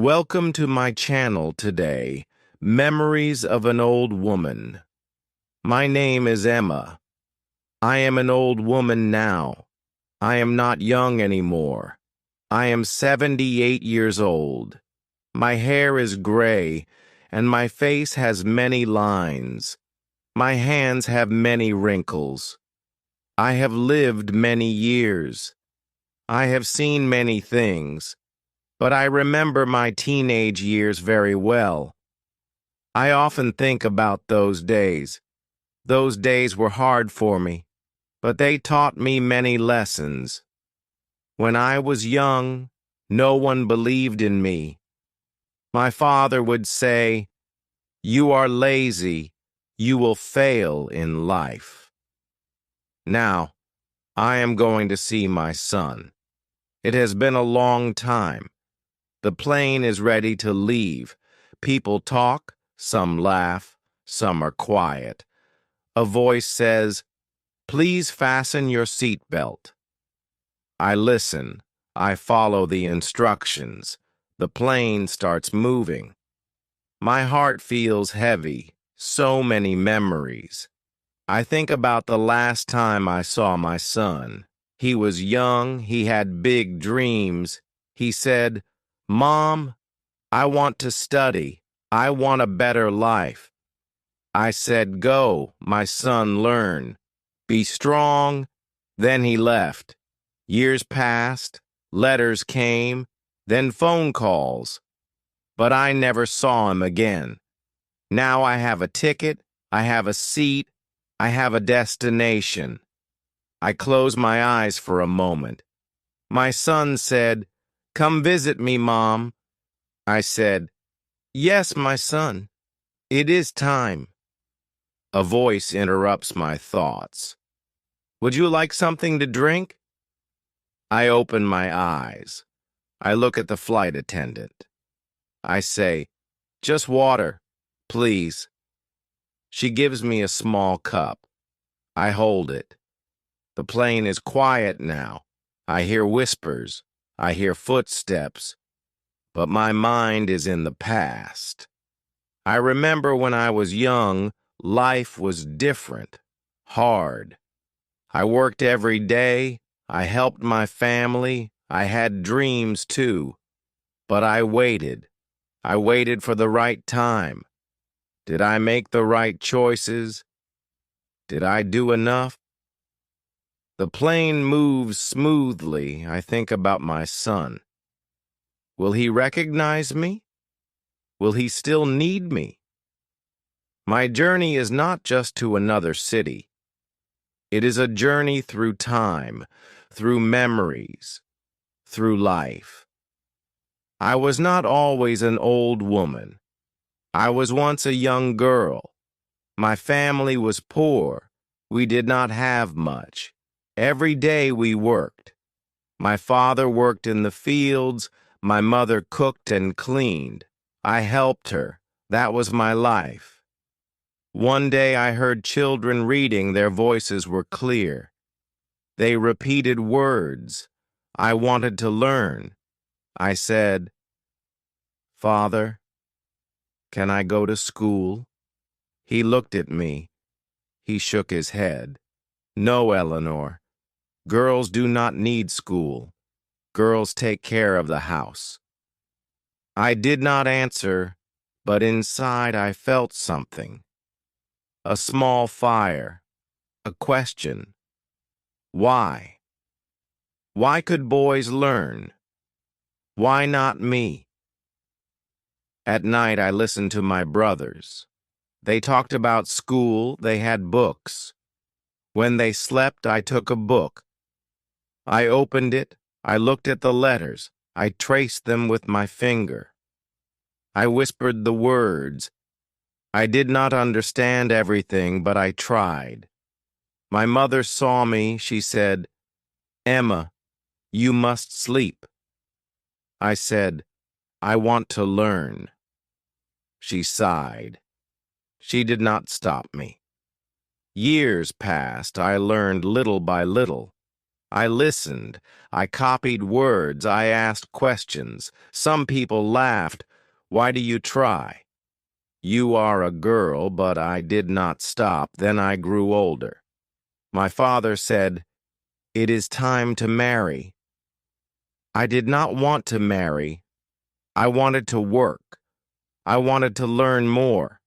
Welcome to my channel today, Memories of an Old Woman. My name is Emma. I am an old woman now. I am not young anymore. I am 78 years old. My hair is gray, and my face has many lines. My hands have many wrinkles. I have lived many years. I have seen many things, but I remember my teenage years very well. I often think about those days. Those days were hard for me, but they taught me many lessons. When I was young, no one believed in me. My father would say, "You are lazy. You will fail in life." Now, I am going to see my son. It has been a long time. The plane is ready to leave. People talk, some laugh, some are quiet. A voice says, "Please fasten your seatbelt." I listen. I follow the instructions. The plane starts moving. My heart feels heavy. So many memories. I think about the last time I saw my son. He was young. He had big dreams. He said, "Mom, I want to study. I want a better life." I said, "Go, my son, learn. Be strong." Then he left. Years passed, letters came, then phone calls. But I never saw him again. Now I have a ticket, I have a seat, I have a destination. I close my eyes for a moment. My son said, "Come visit me, Mom." I said, "Yes, my son. It is time." A voice interrupts my thoughts. "Would you like something to drink?" I open my eyes. I look at the flight attendant. I say, "Just water, please." She gives me a small cup. I hold it. The plane is quiet now. I hear whispers. I hear footsteps. But my mind is in the past. I remember when I was young, life was different, hard. I worked every day. I helped my family. I had dreams too. But I waited. I waited for the right time. Did I make the right choices? Did I do enough? The plane moves smoothly. I think about my son. Will he recognize me? Will he still need me? My journey is not just to another city. It is a journey through time, through memories, through life. I was not always an old woman. I was once a young girl. My family was poor. We did not have much. Every day we worked. My father worked in the fields. My mother cooked and cleaned. I helped her. That was my life. One day I heard children reading. Their voices were clear. They repeated words. I wanted to learn. I said, "Father, can I go to school?" He looked at me. He shook his head. "No, Eleanor. Girls do not need school. Girls take care of the house." I did not answer, but inside I felt something. A small fire. A question. Why? Why could boys learn? Why not me? At night I listened to my brothers. They talked about school. They had books. When they slept, I took a book. I opened it. I looked at the letters. I traced them with my finger. I whispered the words. I did not understand everything, but I tried. My mother saw me. She said, "Emma, you must sleep." I said, "I want to learn." She sighed. She did not stop me. Years passed. I learned little by little. I listened. I copied words. I asked questions. Some people laughed. Why do you try? You are a girl, but I did not stop. Then I grew older. My father said, "It is time to marry." I did not want to marry. I wanted to work. I wanted to learn more.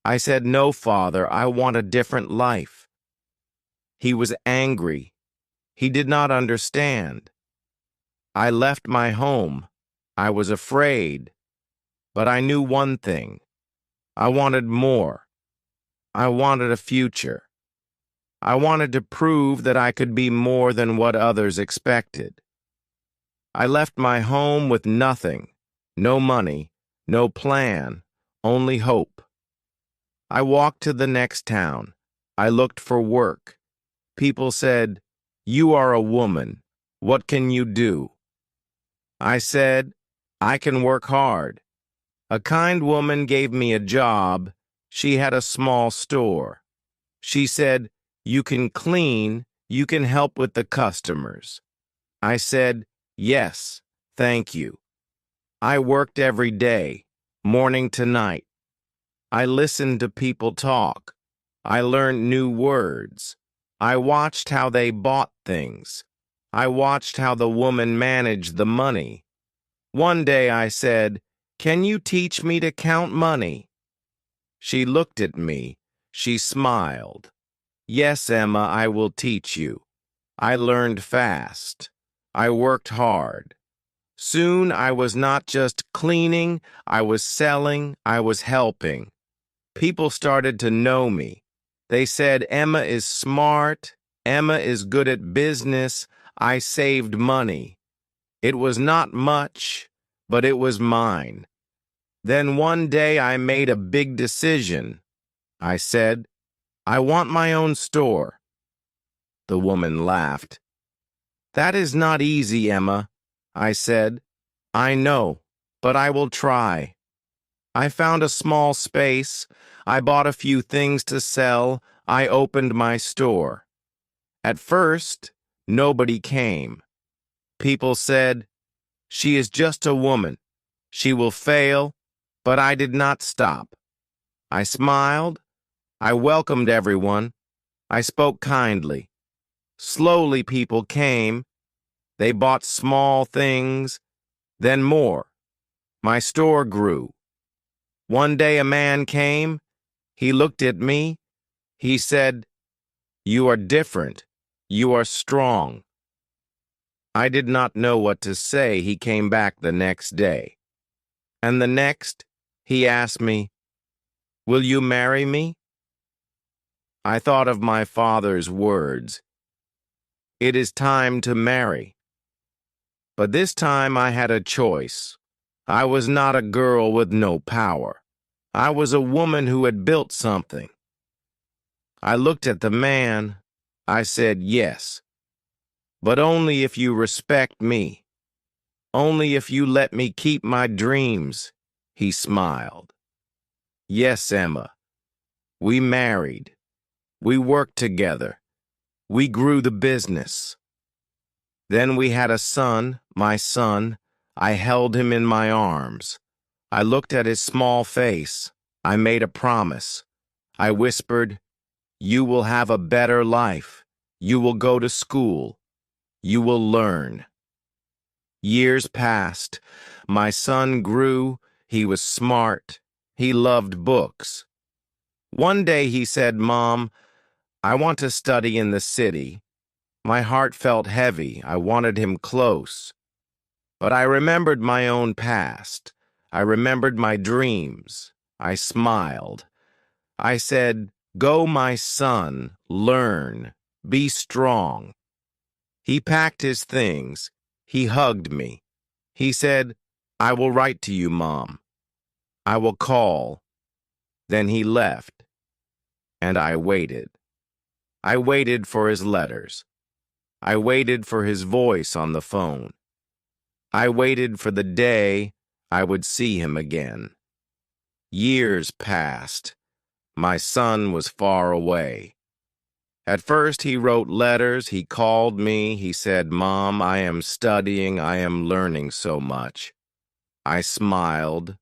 I said, "No, father, I want a different life." He was angry. He did not understand. I left my home. I was afraid. But I knew one thing. I wanted more. I wanted a future. I wanted to prove that I could be more than what others expected. I left my home with nothing, no money, no plan, only hope. I walked to the next town. I looked for work. People said, "You are a woman. What can you do?" I said, "I can work hard." A kind woman gave me a job. She had a small store. She said, "You can clean, you can help with the customers." I said, "Yes, thank you." I worked every day, morning to night. I listened to people talk. I learned new words. I watched how they bought things. I watched how the woman managed the money. One day I said, "Can you teach me to count money?" She looked at me. She smiled. "Yes, Emma, I will teach you." I learned fast. I worked hard. Soon I was not just cleaning, I was selling, I was helping. People started to know me. They said, "Emma is smart. Emma is good at business." I saved money. It was not much, but it was mine. Then one day I made a big decision. I said, "I want my own store." The woman laughed. "That is not easy, Emma," I said. "I know, but I will try." I found a small space. I bought a few things to sell. I opened my store. At first, nobody came. People said, "She is just a woman. She will fail." But I did not stop. I smiled. I welcomed everyone. I spoke kindly. Slowly people came. They bought small things, then more. My store grew. One day a man came. He looked at me. He said, "You are different. You are strong." I did not know what to say. He came back the next day. And the next, he asked me, "Will you marry me?" I thought of my father's words. It is time to marry. But this time I had a choice. I was not a girl with no power. I was a woman who had built something. I looked at the man. I said, "Yes, but only if you respect me. Only if you let me keep my dreams." He smiled. "Yes, Emma." We married. We worked together. We grew the business. Then we had a son, my son. I held him in my arms. I looked at his small face. I made a promise. I whispered, "You will have a better life. You will go to school. You will learn." Years passed. My son grew. He was smart. He loved books. One day he said, "Mom, I want to study in the city." My heart felt heavy. I wanted him close. But I remembered my own past. I remembered my dreams. I smiled. I said, "Go, my son, learn, be strong." He packed his things. He hugged me. He said, "I will write to you, Mom. I will call." Then he left, and I waited. I waited for his letters. I waited for his voice on the phone. I waited for the day I would see him again. Years passed. My son was far away. At first, he wrote letters, he called me, he said, "Mom, I am studying, I am learning so much." I smiled.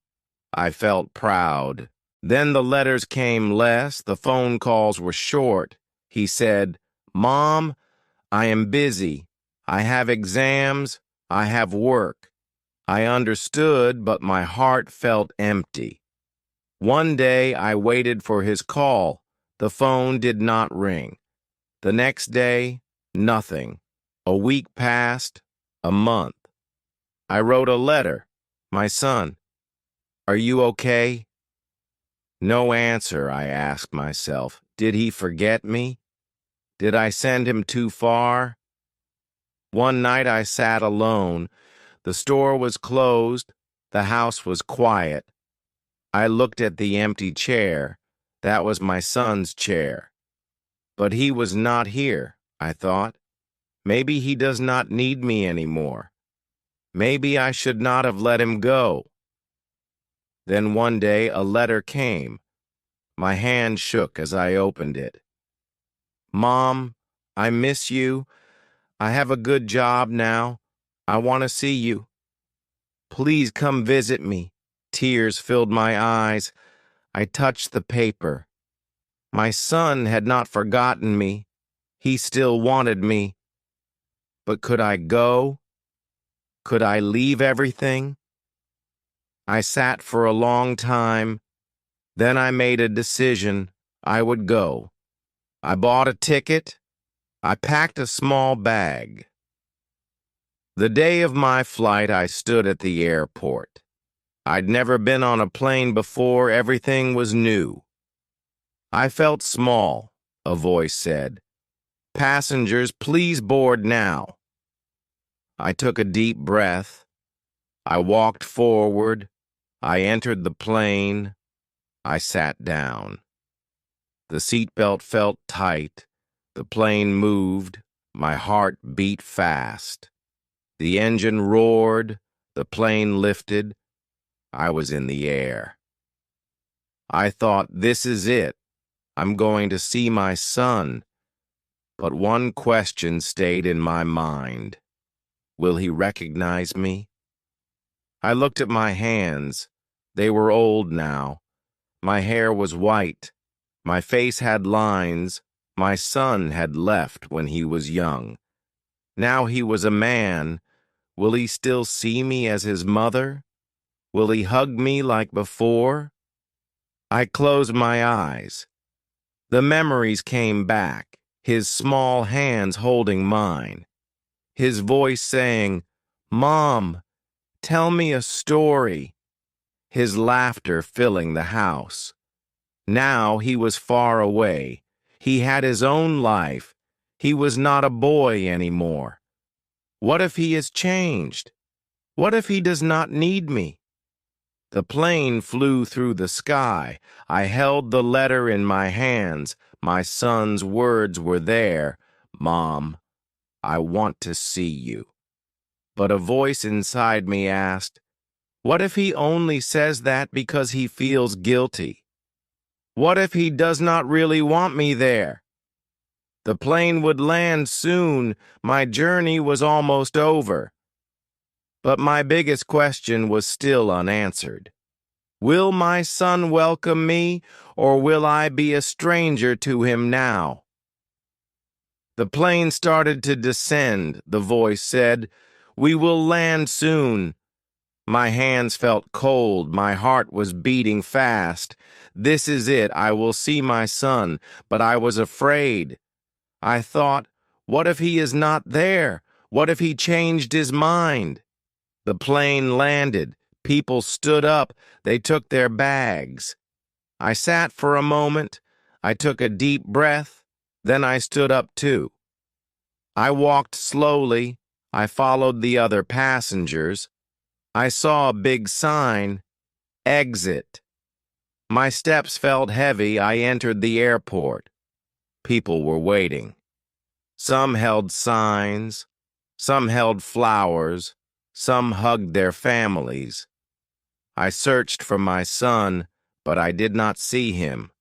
I felt proud. Then the letters came less, the phone calls were short. He said, "Mom, I am busy. I have exams. I have work." I understood, but my heart felt empty. One day I waited for his call. The phone did not ring. The next day, nothing. A week passed, a month. I wrote a letter. "My son, are you okay?" No answer, I asked myself. Did he forget me? Did I send him too far? One night I sat alone. The store was closed. The house was quiet. I looked at the empty chair. That was my son's chair. But he was not here, I thought. Maybe he does not need me anymore. Maybe I should not have let him go. Then one day a letter came. My hand shook as I opened it. "Mom, I miss you. I have a good job now. I want to see you. Please come visit me." Tears filled my eyes. I touched the paper. My son had not forgotten me. He still wanted me. But could I go? Could I leave everything? I sat for a long time. Then I made a decision. I would go. I bought a ticket. I packed a small bag. The day of my flight, I stood at the airport. I'd never been on a plane before. Everything was new. I felt small, a voice said. "Passengers, please board now." I took a deep breath. I walked forward. I entered the plane. I sat down. The seatbelt felt tight. The plane moved. My heart beat fast. The engine roared. The plane lifted. I was in the air. I thought, this is it. I'm going to see my son. But one question stayed in my mind. Will he recognize me? I looked at my hands. They were old now. My hair was white. My face had lines. My son had left when he was young. Now he was a man. Will he still see me as his mother? Will he hug me like before? I closed my eyes. The memories came back, his small hands holding mine, his voice saying, "Mom, tell me a story," his laughter filling the house. Now he was far away. He had his own life. He was not a boy anymore. What if he has changed? What if he does not need me? The plane flew through the sky. I held the letter in my hands. My son's words were there. "Mom, I want to see you." But a voice inside me asked, what if he only says that because he feels guilty? What if he does not really want me there? The plane would land soon. My journey was almost over. But my biggest question was still unanswered. Will my son welcome me, or will I be a stranger to him now? The plane started to descend. The voice said, "We will land soon." My hands felt cold. My heart was beating fast. This is it. I will see my son. But I was afraid. I thought, what if he is not there? What if he changed his mind? The plane landed. People stood up. They took their bags. I sat for a moment. I took a deep breath. Then I stood up too. I walked slowly. I followed the other passengers. I saw a big sign, "Exit." My steps felt heavy. I entered the airport. People were waiting. Some held signs. Some held flowers. Some hugged their families. I searched for my son, but I did not see him.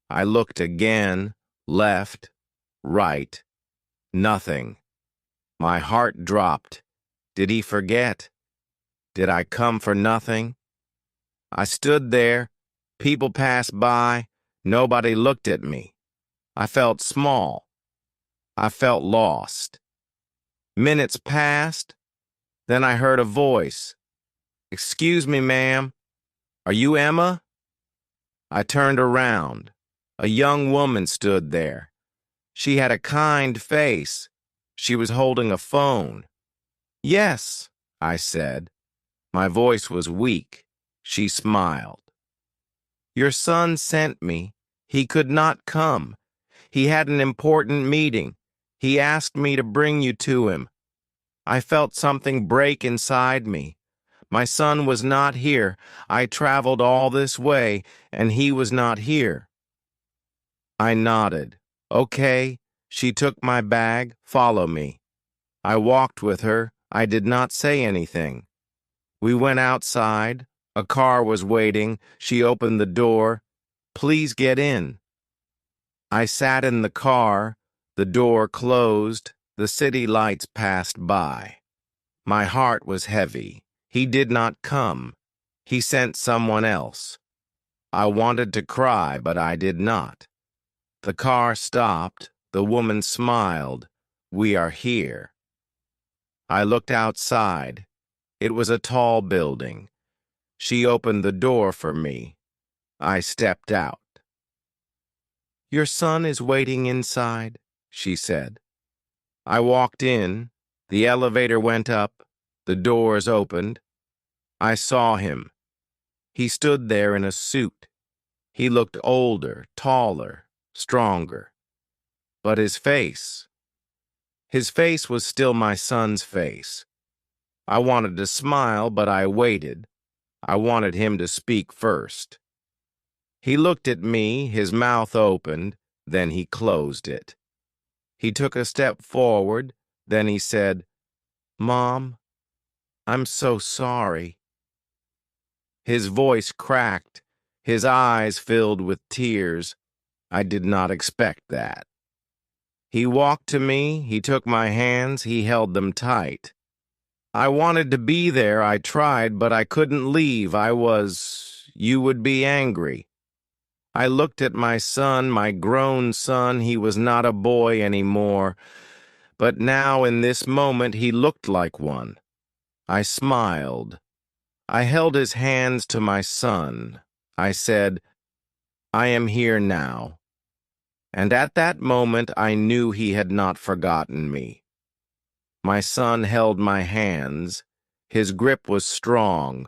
I looked again, left, Right. Nothing. My heart dropped. Did he forget? Did I come for nothing? I stood there. People passed by. Nobody looked at me. I felt small. I felt lost. Minutes passed. Then I heard a voice. "Excuse me, ma'am. Are you Emma?" I turned around. A young woman stood there. She had a kind face. She was holding a phone. "Yes," I said. My voice was weak. She smiled. "Your son sent me. He could not come. He had an important meeting. He asked me to bring you to him." I felt something break inside me. My son was not here. I traveled all this way, and he was not here. I nodded. "Okay." She took my bag. "Follow me." I walked with her. I did not say anything. We went outside. A car was waiting. She opened the door. "Please get in." I sat in the car. The door closed. The city lights passed by. My heart was heavy. He did not come. He sent someone else. I wanted to cry, but I did not. The car stopped. The woman smiled. "We are here." I looked outside. It was a tall building. She opened the door for me. I stepped out. "Your son is waiting inside," she said. I walked in. The elevator went up. The doors opened. I saw him. He stood there in a suit. He looked older, taller, stronger. But his face was still my son's face. I wanted to smile, but I waited. I wanted him to speak first. He looked at me, his mouth opened, then he closed it. He took a step forward, then he said, "Mom, I'm so sorry." His voice cracked, his eyes filled with tears. I did not expect that. He walked to me, he took my hands, he held them tight. I wanted to be there, I tried, but I couldn't leave. You would be angry. I looked at my son, my grown son. He was not a boy anymore, but now in this moment he looked like one. I smiled. I held his hands to my son. I said, "I am here now." And at that moment I knew he had not forgotten me. My son held my hands. His grip was strong,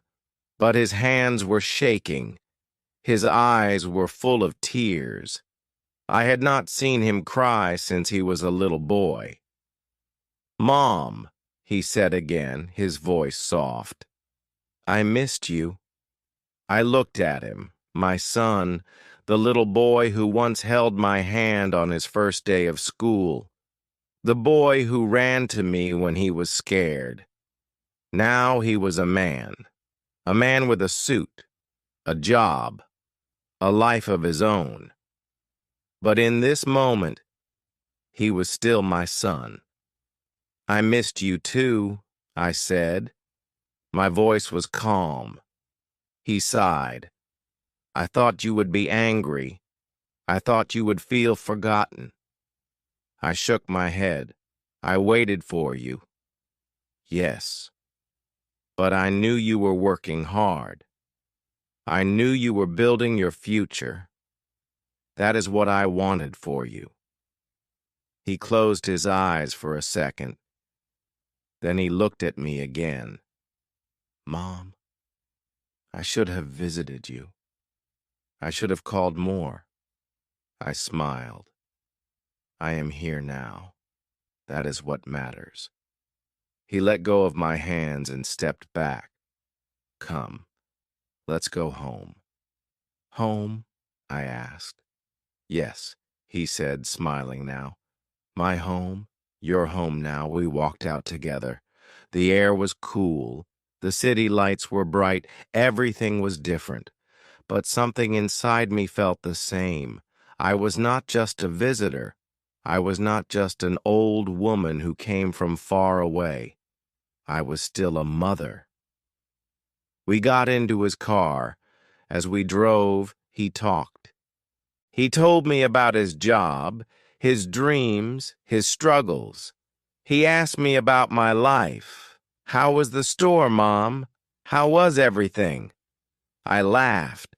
but his hands were shaking. His eyes were full of tears. I had not seen him cry since he was a little boy. "Mom," he said again, his voice soft. "I missed you." I looked at him, my son, the little boy who once held my hand on his first day of school, the boy who ran to me when he was scared. Now he was a man with a suit, a job, a life of his own. But in this moment, he was still my son. "I missed you too," I said. My voice was calm. He sighed. "I thought you would be angry. I thought you would feel forgotten." I shook my head. "I waited for you." "Yes. But I knew you were working hard. I knew you were building your future. That is what I wanted for you." He closed his eyes for a second. Then he looked at me again. "Mom, I should have visited you. I should have called more." I smiled. "I am here now. That is what matters." He let go of my hands and stepped back. "Come, let's go home." "Home?" I asked. "Yes," he said, smiling now. "My home, your home now." We walked out together. The air was cool. The city lights were bright. Everything was different. But something inside me felt the same. I was not just a visitor. I was not just an old woman who came from far away. I was still a mother. We got into his car. As we drove, he talked. He told me about his job, his dreams, his struggles. He asked me about my life. How was the store, Mom? How was everything? I laughed.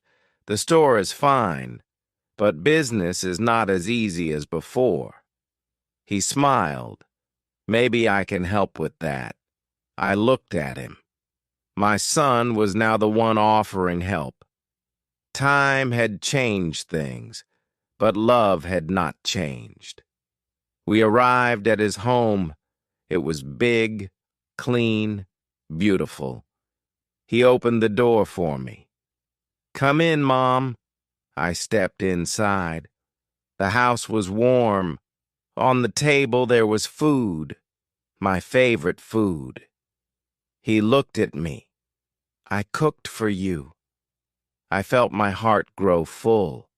The store is fine, but business is not as easy as before. He smiled. Maybe I can help with that. I looked at him. My son was now the one offering help. Time had changed things, but love had not changed. We arrived at his home. It was big, clean, beautiful. He opened the door for me. "Come in, Mom." I stepped inside. The house was warm. On the table there was food, my favorite food. He looked at me. "I cooked for you." I felt my heart grow full.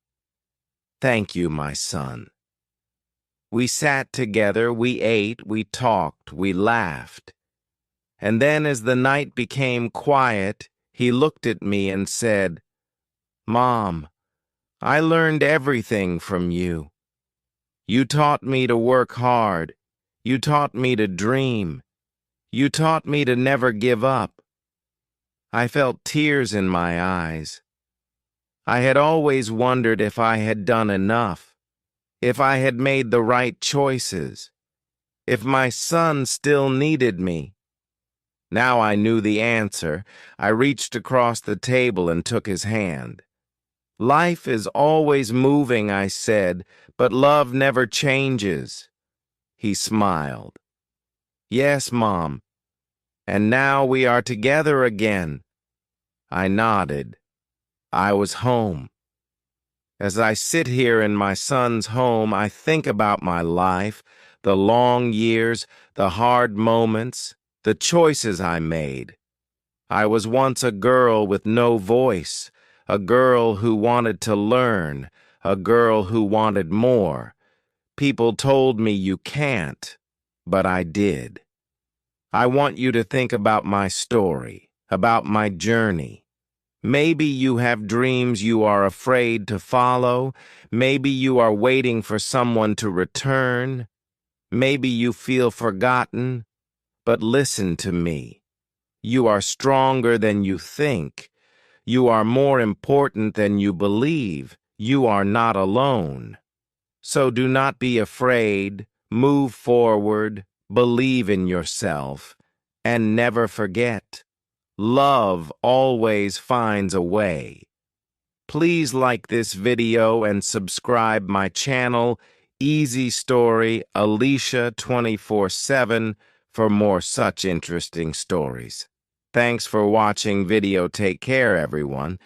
"Thank you, my son." We sat together, we ate, we talked, we laughed. And then as the night became quiet, he looked at me and said, "Mom, I learned everything from you. You taught me to work hard. You taught me to dream. You taught me to never give up." I felt tears in my eyes. I had always wondered if I had done enough, if I had made the right choices, if my son still needed me. Now I knew the answer. I reached across the table and took his hand. "Life is always moving," I said, "but love never changes." He smiled. "Yes, Mom. And now we are together again." I nodded. I was home. As I sit here in my son's home, I think about my life, the long years, the hard moments, the choices I made. I was once a girl with no voice, a girl who wanted to learn, a girl who wanted more. People told me you can't, but I did. I want you to think about my story, about my journey. Maybe you have dreams you are afraid to follow. Maybe you are waiting for someone to return. Maybe you feel forgotten. But listen to me. You are stronger than you think. You are more important than you believe. You are not alone. So do not be afraid. Move forward. Believe in yourself. And never forget. Love always finds a way. Please like this video and subscribe my channel, Easy Story Alicia 24/7, for more such interesting stories. Thanks for watching video. Take care, everyone.